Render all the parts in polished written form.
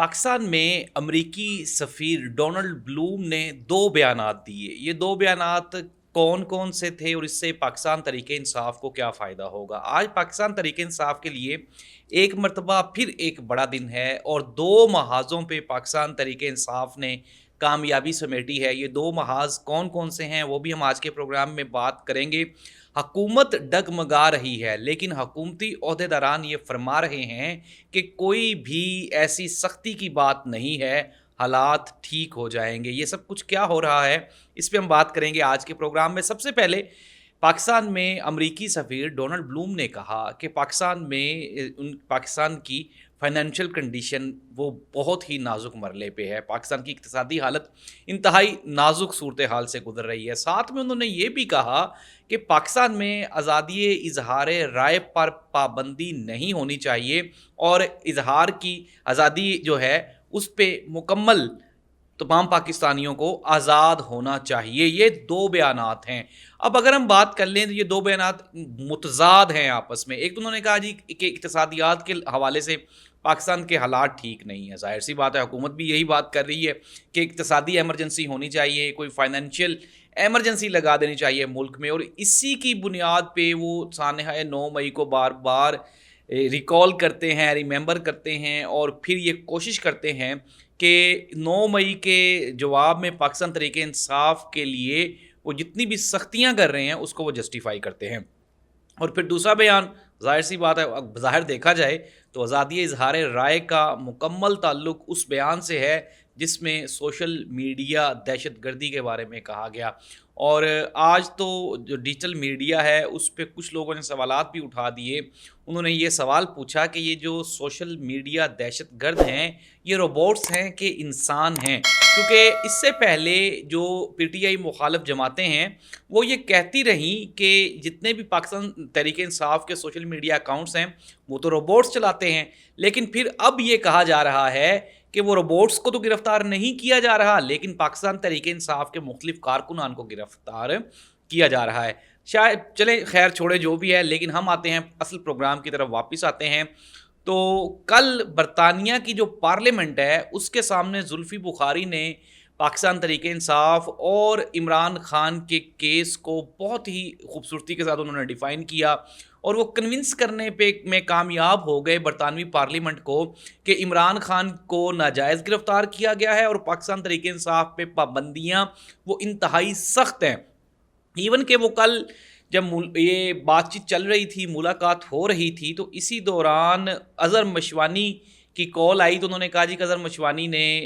पाकिस्तान में अमरीकी सफ़ीर Donald Bloom ने 2 बयानात दिए। ये 2 बयानात कौन-कौन से थे और इससे पाकिस्तान तहरीक-ए-इंसाफ को क्या फ़ायदा होगा? आज पाकिस्तान तहरीक-ए-इंसाफ के लिए एक मर्तबा फिर एक बड़ा दिन है और 2 महाज़ों पे पाकिस्तान तहरीक-ए-इंसाफ ने कामयाबी समेटी है। ये 2 महाज़ कौन-कौन से हैं, वो भी हम आज के प्रोग्राम में बात करेंगे। हकूमत डगमगा रही है, लेकिन हकूमती ओहदेदारान ये फरमा रहे हैं कि कोई भी ऐसी सख्ती की बात नहीं है, हालात ठीक हो जाएँगे। ये सब कुछ क्या हो रहा है, इस पे हम बात करेंगे आज के प्रोग्राम में। सबसे पहले पाकिस्तान में अमरीकी सफ़ीर डोनाल्ड ब्लूम ने कहा कि पाकिस्तान की फाइनेंशियल कंडीशन वो बहुत ही नाज़ुक मरले पे है। पाकिस्तान की इक़्तिसादी हालत इंतहाई नाज़ुक सूरत-ए-हाल से गुज़र रही है। साथ में उन्होंने ये भी कहा कि पाकिस्तान में आज़ादी इज़हार राय पर पाबंदी नहीं होनी चाहिए और इज़हार की आज़ादी जो है, उस पे मुकम्मल तमाम पाकिस्तानियों को आज़ाद होना चाहिए। ये 2 बयानात हैं। अब अगर हम बात कर लें तो ये 2 बयानात मुतज़ाद हैं आपस में। एक तो उन्होंने कहा जी कि इक़्तिसादियात के हवाले से पाकिस्तान के हालात ठीक नहीं है। ज़ाहिर-सी बात है, हुकूमत भी यही बात कर रही है कि इक़्तिसादी इमरजेंसी होनी चाहिए, कोई फ़ाइनेंशियल इमरजेंसी लगा देनी चाहिए मुल्क में, और इसी की बुनियाद पे वो सानहा 9 मई को बार-बार रिकॉल करते हैं, रिमेंबर करते हैं और फिर ये कोशिश करते हैं कि 9 मई के जवाब में पाकिस्तान तहरीक-ए-इंसाफ के लिए वो जितनी भी सख्तियाँ कर रहे हैं, उसको वो जस्टिफ़ाई करते हैं। और फिर दूसरा बयान, ज़ाहिर-सी बात है, ज़ाहिर देखा जाए तो आज़ादी इज़हार राय का मुकम्मल ताल्लुक उस बयान से है जिसमें सोशल मीडिया दहशतगर्दी के बारे में कहा गया। और आज तो जो डिजिटल मीडिया है, उस पे कुछ लोगों ने सवालात भी उठा दिए। उन्होंने ये सवाल पूछा कि ये जो सोशल मीडिया दहशतगर्द हैं, ये रोबोट्स हैं कि इंसान हैं? क्योंकि इससे पहले जो पीटीआई मुखालिफ जमातें हैं, वो ये कहती रहीं कि जितने भी पाकिस्तान तहरीक-ए-इंसाफ के सोशल मीडिया अकाउंट्स हैं, वो तो रोबोट्स चलाते हैं। लेकिन फिर अब ये कहा जा रहा है कि वो रोबोट्स को तो गिरफ़्तार नहीं किया जा रहा, लेकिन पाकिस्तान तहरीक-ए-इंसाफ के मुख्तलिफ़ कारकुनान को गिरफ़्तार किया जा रहा है। शायद चलें, खैर छोड़े जो भी है, लेकिन हम आते हैं असल प्रोग्राम की तरफ वापस आते हैं। तो कल बरतानिया की जो पार्लियामेंट है, उसके सामने जुल्फ़ी बुखारी ने पाकिस्तान तहरीक-ए-इंसाफ और इमरान खान के केस को बहुत ही खूबसूरती के साथ उन्होंने डिफ़ाइन किया और वो कन्विंस करने पे में कामयाब हो गए बरतानवी पार्लियामेंट को कि इमरान खान को नाजायज़ गिरफ़्तार किया गया है और पाकिस्तान तहरीक-ए-इंसाफ पे पाबंदियाँ वो इंतहाई सख्त हैं। इवन कि वो कल जब ये बातचीत चल रही थी, मुलाकात हो रही थी, तो इसी दौरान अज़हर मशवानी की कॉल आई, तो उन्होंने कहा जी कि अज़हर मशवानी ने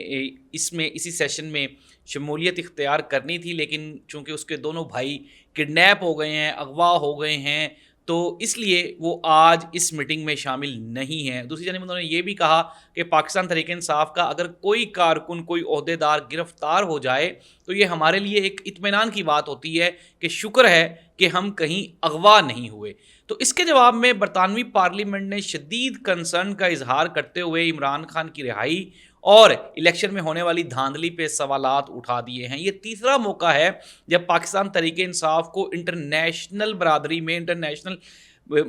इसमें इसी सेशन में शमूलियत इख्तियार करनी थी, लेकिन चूँकि उसके दोनों भाई किडनैप हो गए हैं, अगवा हो गए हैं, तो इसलिए वो आज इस मीटिंग में शामिल नहीं हैं। दूसरी जानिब उन्होंने ये भी कहा कि पाकिस्तान तहरीक-ए-इंसाफ का अगर कोई कारकुन, कोई ओहदेदार गिरफ़्तार हो जाए, तो ये हमारे लिए एक इत्मीनान की बात होती है कि शुक्र है कि हम कहीं अगवा नहीं हुए। तो इसके जवाब में बरतानवी पार्लियामेंट ने शदीद कंसर्न का इज़हार करते हुए इमरान खान की रिहाई और इलेक्शन में होने वाली धांधली पे सवालात उठा दिए हैं। ये तीसरा मौका है जब पाकिस्तान तहरीक-ए-इंसाफ को इंटरनेशनल बरादरी में, इंटरनेशनल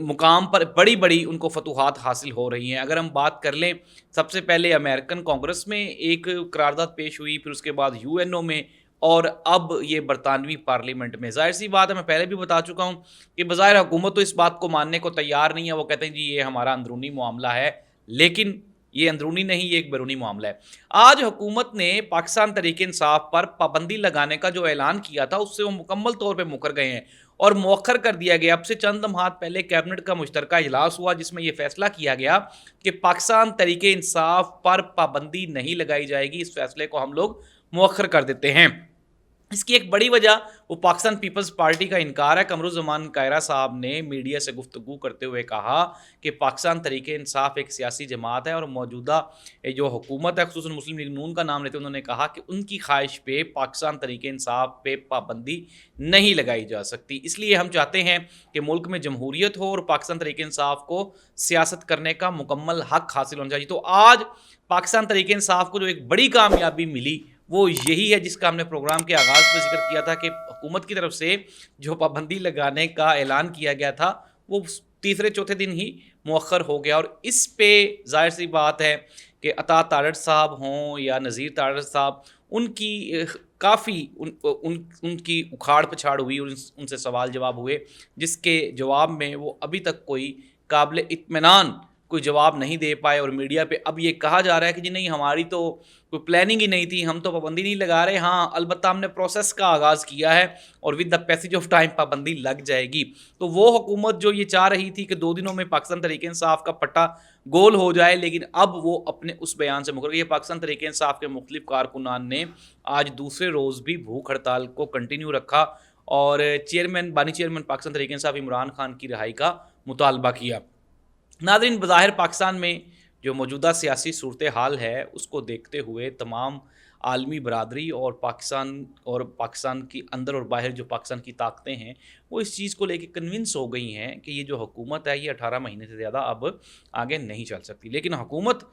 मुकाम पर बड़ी-बड़ी उनको फतूहात हासिल हो रही हैं। अगर हम बात कर लें, सबसे पहले अमेरिकन कांग्रेस में एक करारदाद पेश हुई, फिर उसके बाद यूएनओ में और अब ये बरतानवी पार्लियामेंट में। ज़ाहिर-सी बात है, मैं पहले भी बता चुका हूँ कि बज़ाहिर हुकूमत तो इस बात को मानने को तैयार नहीं है। वो कहते हैं जी ये हमारा अंदरूनी मामला है, लेकिन ये अंदरूनी नहीं, ये एक बैरूनी मामला है। आज हुकूमत ने पाकिस्तान तहरीक-ए-इंसाफ पर पाबंदी लगाने का जो ऐलान किया था, उससे वो मुकम्मल तौर पे मुकर गए हैं और मौखर कर दिया गया। अब से चंद लम्हात पहले कैबिनेट का मुश्तरका इजलास हुआ, जिसमें ये फैसला किया गया कि पाकिस्तान तहरीक-ए-इंसाफ पर पाबंदी नहीं लगाई जाएगी। इस फैसले को हम लोग मौखर कर देते हैं। इसकी एक बड़ी वजह वो पाकिस्तान पीपल्स पार्टी का इनकार है। कमरुज़्ज़मान कायरा साहब ने मीडिया से गुफ्तगू करते हुए कहा कि पाकिस्तान तहरीक-ए-इंसाफ एक सियासी जमात है और मौजूदा जो हुकूमत है, ख़ुसूसन मुस्लिम लीग नून का नाम लेते हुए उन्होंने कहा कि उनकी ख्वाहिश पे पाकिस्तान तहरीक-ए-इंसाफ पे पाबंदी नहीं लगाई जा सकती। इसलिए हम चाहते हैं कि मुल्क में जमहूरियत हो और पाकिस्तान तहरीक-ए-इंसाफ को सियासत करने का मुकम्मल हक़ हासिल होना चाहिए। तो आज पाकिस्तान तहरीक-ए-इंसाफ को जो एक बड़ी कामयाबी मिली, वो यही है जिसका हमने प्रोग्राम के आगाज़ में ज़िक्र किया था कि हुकूमत की तरफ से जो पाबंदी लगाने का ऐलान किया गया था, वो तीसरे चौथे दिन ही मौखर हो गया। और इस पे ज़ाहिर सी बात है کہ عطا تارڑ صاحب ہوں یا نذیر تارڑ صاحب، ان کی کافی ان کی اکھاڑ پچھاڑ ہوئی، ان سے سوال جواب ہوئے، جس کے جواب میں وہ ابھی تک کوئی قابل اطمینان کوئی جواب نہیں دے پائے، اور میڈیا پہ اب یہ کہا جا رہا ہے کہ جی نہیں، ہماری تو کوئی پلاننگ ہی نہیں تھی، ہم تو پابندی نہیں لگا رہے، ہاں البتہ ہم نے پروسیس کا آغاز کیا ہے اور with the passage of time پابندی لگ جائے گی۔ تو وہ حکومت جو یہ چاہ رہی تھی کہ 2 دنوں میں پاکستان تحریک انصاف کا پٹا گول ہو جائے، لیکن اب وہ اپنے اس بیان سے مکر گئی۔ پاکستان تحریک انصاف کے مختلف کارکنان نے آج دوسرے روز بھی بھوک ہڑتال کو کنٹینیو رکھا اور بانی چیئرمین پاکستان تحریک انصاف عمران خان کی رہائی کا مطالبہ کیا۔ ناظرین، بظاہر پاکستان میں جو موجودہ سیاسی صورتحال ہے اس کو دیکھتے ہوئے تمام عالمی برادری اور پاکستان کی اندر اور باہر جو پاکستان کی طاقتیں ہیں وہ اس چیز کو لے کے کنونس ہو گئی ہیں کہ یہ جو حکومت ہے یہ 18 مہینے سے زیادہ اب آگے نہیں چل سکتی۔ لیکن حکومت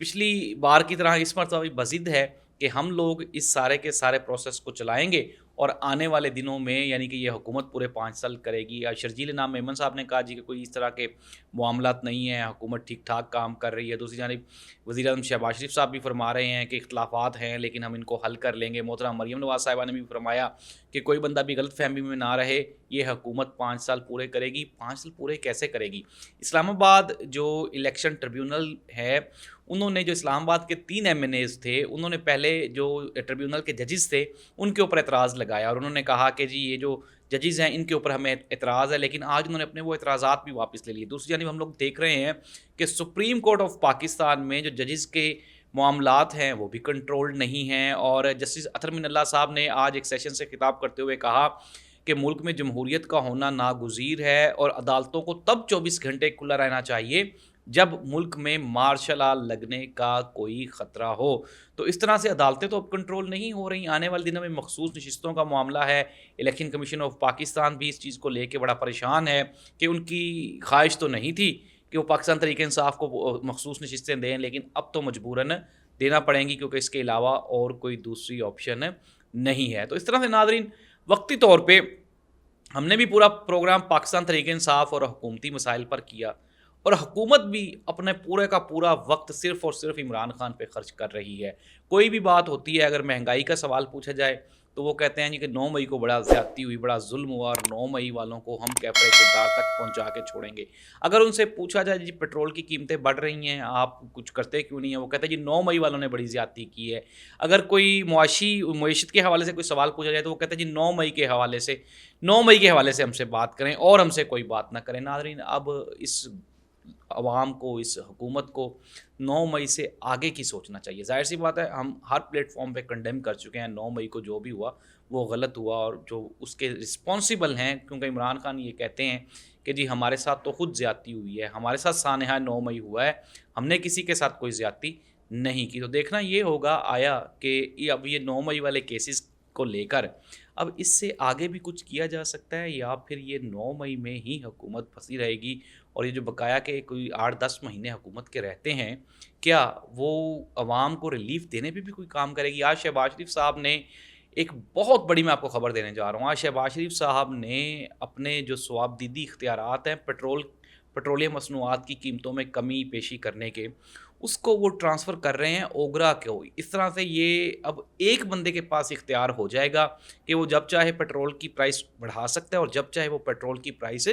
پچھلی بار کی طرح اس مرتبہ بھی بضد ہے کہ ہم لوگ اس سارے کے سارے پروسیس کو چلائیں گے اور آنے والے دنوں میں، یعنی کہ یہ حکومت پورے 5 سال کرے گی۔ شرجیل نام میمن صاحب نے کہا جی کہ کوئی اس طرح کے معاملات نہیں ہیں، حکومت ٹھیک ٹھاک کام کر رہی ہے۔ دوسری جانب وزیر اعظم شہباز شریف صاحب بھی فرما رہے ہیں کہ اختلافات ہیں لیکن ہم ان کو حل کر لیں گے۔ محترمہ مریم نواز صاحبہ نے بھی فرمایا کہ کوئی بندہ بھی غلط فہمی میں نہ رہے، یہ حکومت 5 سال پورے کرے گی۔ 5 سال پورے کیسے کرے گی؟ اسلام آباد جو الیکشن ٹریبیونل ہے، انہوں نے جو اسلام آباد کے 3 MNAs تھے، انہوں نے پہلے جو ٹریبیونل کے ججز تھے ان کے اوپر اعتراض لگایا اور انہوں نے کہا کہ جی یہ جو ججز ہیں ان کے اوپر ہمیں اعتراض ہے، لیکن آج انہوں نے اپنے وہ اعتراضات بھی واپس لے لیے۔ دوسری جانب ہم لوگ دیکھ رہے ہیں کہ سپریم کورٹ آف پاکستان میں جو ججز کے معاملات ہیں وہ بھی کنٹرولڈ نہیں ہیں، اور جسٹس اطہر من اللہ صاحب نے آج ایک سیشن سے خطاب کرتے ہوئے کہا کہ ملک میں جمہوریت کا ہونا ناگزیر ہے اور عدالتوں کو تب 24 گھنٹے کھلا رہنا چاہیے جب ملک میں مارشل لا لگنے کا کوئی خطرہ ہو۔ تو اس طرح سے عدالتیں تو اب کنٹرول نہیں ہو رہی۔ آنے والے دنوں میں مخصوص نشستوں کا معاملہ ہے، الیکشن کمیشن آف پاکستان بھی اس چیز کو لے کے بڑا پریشان ہے کہ ان کی خواہش تو نہیں تھی کہ وہ پاکستان تحریک انصاف کو مخصوص نشستیں دیں، لیکن اب تو مجبوراً دینا پڑیں گی کیونکہ اس کے علاوہ اور کوئی دوسری آپشن نہیں ہے۔ تو اس طرح سے ناظرین، وقتی طور پہ ہم نے بھی پورا پروگرام پاکستان تحریک انصاف اور حکومتی مسائل پر کیا، اور حکومت بھی اپنے پورے کا پورا وقت صرف اور صرف عمران خان پہ خرچ کر رہی ہے۔ کوئی بھی بات ہوتی ہے، اگر مہنگائی کا سوال پوچھا جائے تو وہ کہتے ہیں کہ 9 مئی کو بڑا زیادتی ہوئی، بڑا ظلم ہوا، اور 9 مئی والوں کو ہم کیفر کردار تک پہنچا کے چھوڑیں گے۔ اگر ان سے پوچھا جائے جی پیٹرول کی قیمتیں بڑھ رہی ہیں، آپ کچھ کرتے کیوں نہیں ہیں، وہ کہتے ہیں جی 9 مئی والوں نے بڑی زیادتی کی ہے۔ اگر کوئی معیشت کے حوالے سے کوئی سوال پوچھا جائے تو وہ کہتے ہیں جی 9 مئی کے حوالے سے ہم سے بات کریں اور ہم سے کوئی بات نہ کریں۔ ناظرین، اب اس عوام کو، اس حکومت کو 9 مئی سے آگے کی سوچنا چاہیے۔ ظاہر سی بات ہے، ہم ہر پلیٹ فارم پہ کنڈیم کر چکے ہیں 9 مئی کو جو بھی ہوا وہ غلط ہوا، اور جو اس کے رسپانسیبل ہیں، کیونکہ عمران خان یہ کہتے ہیں کہ جی ہمارے ساتھ تو خود زیادتی ہوئی ہے، ہمارے ساتھ سانحہ 9 مئی ہوا ہے، ہم نے کسی کے ساتھ کوئی زیادتی نہیں کی۔ تو دیکھنا یہ ہوگا آیا کہ اب یہ 9 مئی والے کیسز کو لے کر اب اس سے آگے بھی کچھ کیا جا سکتا ہے، یا پھر یہ 9 مئی میں ہی حکومت پھنسی رہے گی، اور یہ جو بقایا کے کوئی 8-10 مہینے حکومت کے رہتے ہیں، کیا وہ عوام کو ریلیف دینے پہ بھی کوئی کام کرے گی؟ آج شہباز شریف صاحب نے ایک بہت بڑی، میں آپ کو خبر دینے جا رہا ہوں، آج شہباز شریف صاحب نے اپنے جو ثوابدیدی اختیارات ہیں پیٹرولیم مصنوعات کی قیمتوں میں کمی پیشی کرنے کے، اس کو وہ ٹرانسفر کر رہے ہیں اوگرا کو۔ اس طرح سے یہ اب ایک بندے کے پاس اختیار ہو جائے گا کہ وہ جب چاہے پیٹرول کی پرائس بڑھا سکتا ہے اور جب چاہے وہ پیٹرول کی پرائس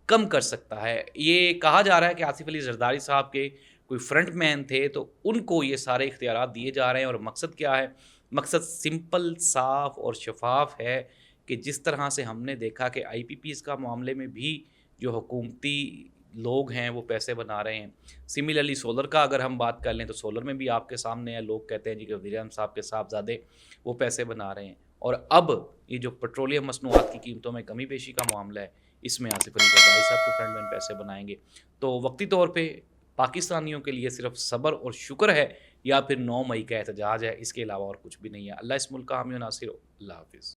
کم کر سکتا ہے۔ یہ کہا جا رہا ہے کہ آصف علی زرداری صاحب کے کوئی فرنٹ مین تھے تو ان کو یہ سارے اختیارات دیے جا رہے ہیں، اور مقصد کیا ہے؟ مقصد سمپل، صاف اور شفاف ہے کہ جس طرح سے ہم نے دیکھا کہ IPPs کا معاملے میں بھی جو حکومتی لوگ ہیں وہ پیسے بنا رہے ہیں۔ سملرلی سولر کا اگر ہم بات کر لیں تو سولر میں بھی آپ کے سامنے ہے، لوگ کہتے ہیں جی کہ وزیر اعظم صاحب کے صاحبزادے وہ پیسے بنا رہے ہیں، اور اب یہ جو پیٹرولیم مصنوعات کی قیمتوں میں کمی بیشی کا معاملہ ہے، اس میں آصف علی زرداری صاحب کے فرنٹ مین پیسے بنائیں گے۔ تو وقتی طور پہ پاکستانیوں کے لیے صرف صبر اور شکر ہے، یا پھر 9 مئی کا احتجاج ہے، اس کے علاوہ اور کچھ بھی نہیں ہے۔ اللہ اس ملک کا حامی و ناصر ہو۔ اللہ حافظ۔